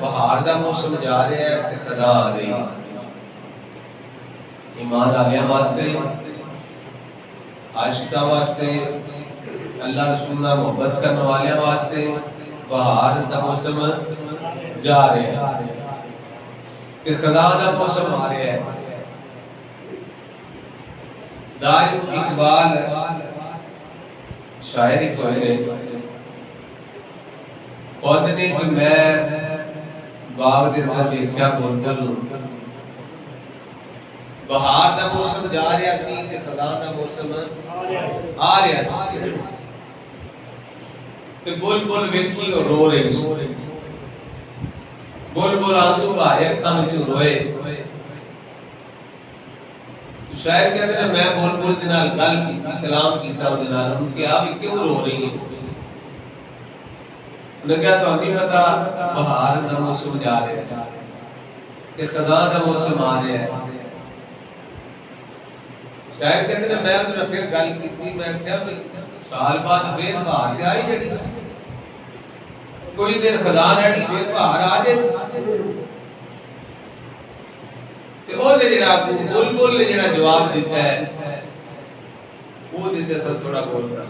बहार का मौसम जा रहा है ते खदा आ रही है। ईमान वालियां वास्ते, आशिका वास्ते, अल्लाह रसूल नाल मोहब्बत करने वालियां वास्ते बहार का मौसम जा रहा है ते खदा का मौसम आ रहा है। दाइम इकबाल शायरी कोई कहते कि मैं बाग के अंदर देखा बुलबुल बहार का मौसम जा रहा सी ते खदा का मौसम आ रहा सी ते बुलबुल वेखी और रो रही सी। बुलबुल आंसू बहाए अखां विचों रोए। शायर कहते हैं मैं बुलबुल दे नाल गल कीती, कलाम कीता, उहदे नाल उहनूं कहा भी क्यों रो रही है। लग्या तो नहीं पता बहार का मौसम जा रहा है ते खदा का मौसम आ रहा है। शायर कहते हैं मैं उहदे नाल फिर गल कीती, मैं कहा भाई साल बाद फिर बहार ते आई जड़ी, कोई दिन खदा रही फिर बहार आ जाए। ते ओने जेड़ा बुलबुल ने जेड़ा जवाब दिता है वो दिते सर थोड़ा बोल रहा।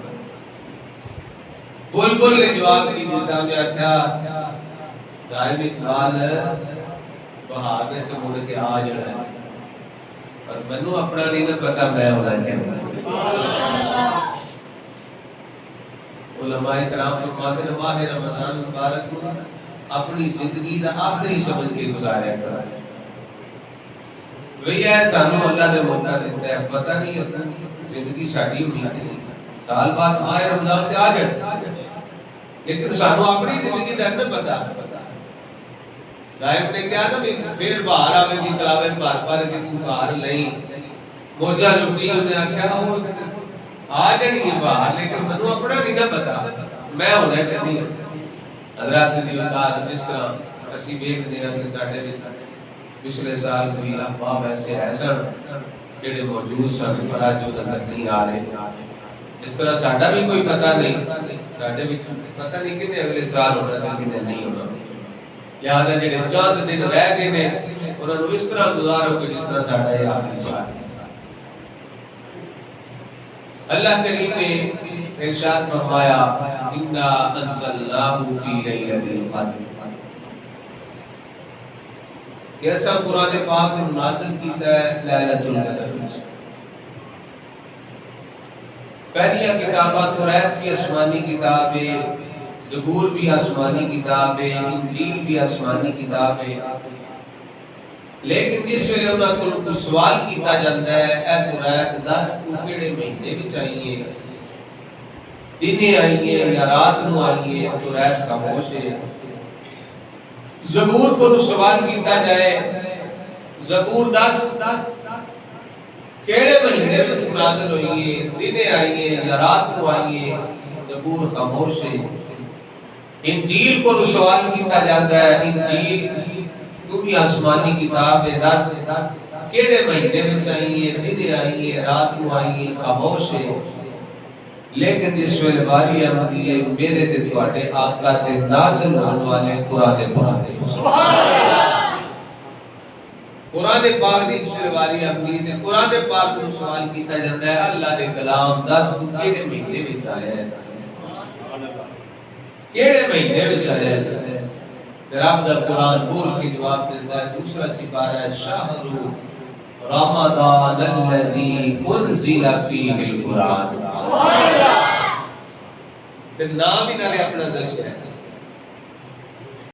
बुलबुल ने जवाब की दिता, मैं आख्या दाइम इकबाल बहार ने तो मुड़ के आ जाना है पर मैनू अपना नहीं ना पता मैं होना क्या। उलमाए कराम फरमाते हैं माह रमजान मुबारक को अपनी जिंदगी का आखिरी समझ के गुजारिया करो। भैया सानू अल्लाह ने मौका दिता है, पता नहीं होता जिंदगी साडी होनी नहीं, साल बाद माह रमजान ते आ जाए लेकिन सानू अपनी जिंदगी का नहीं पता। दाइम ने कहा ना भी फिर बाहर आवेगी कलावे भर भर के तू बाहर नहीं मौजा लुटी। उन्हें आख्या वो आ जानी है बाहर लेकिन मैनू अपना नहीं ना पता मैं होना कि नहीं। हजरत दी औकात जिस तरह असीं वेखदे हां कि साडे विच पिछले साल कोई अहबाब ऐसे है सन जेडे मौजूद सन पर अज नजर नहीं आ रहे। इस तरह साडा भी कोई पता नहीं, साडे विच पता नहीं किन्ने अगले साल होना ते किन्ने नहीं होना। याद है जेडे चंद दिन रह गए ने उन्हां नूं इस तरह गुजारो कि जिस तरह साडा ये आखिरी साल। अल्लाह करीम ने इरशाद फरमाया इन्ना अंज़लनाहु फी लैलतिल क़द्र, कैसा कुरान पाक ने नाज़िल कीता है लैलतुल क़द्र में। पहली किताबां तौरात भी आसमानी किताब है, ज़बूर भी आसमानी किताब है, इंजील भी आसमानी किताब है। लेकिन जिस वेले उन्हां कोल सवाल किया जाता है ए तौरात 10 तू केड़े महीने विच आई है, दिने आई है या रात नूं आई है, तौरात खामोश है। ज़बूर को सवाल किया जाए ज़बूर 10 केड़े महीने विच नाज़िल हुई है, दिने आई है या रात को आई है, ज़बूर खामोश है। इंजील को सवाल किया जाता है इंजील तू भी आसमानी किताब है 10 केड़े महीने विच आई है, दिने आई है, रात को आई है, खामोश है। लेकिन जिस वेले बारी आती है मेरे ते तुहाडे आका ते नाज़िल होने वाले कुरान पाक है। सुभान अल्लाह। कुरान पाक दी जिस वेले बारी आती है कुरान पाक को सवाल किया जाता है अल्लाह दे कलाम 10 तू केड़े महीने विच आया है, केड़े महीने विच आया है। रब दा कुरान बोल के जवाब देता है। दूसरा सिपारा है शाहरु रमज़ान अल्लज़ी उनज़िला फ़ीहिल कुरान। सुभान अल्लाह। ते नाम ही नाले अपना दर्शा है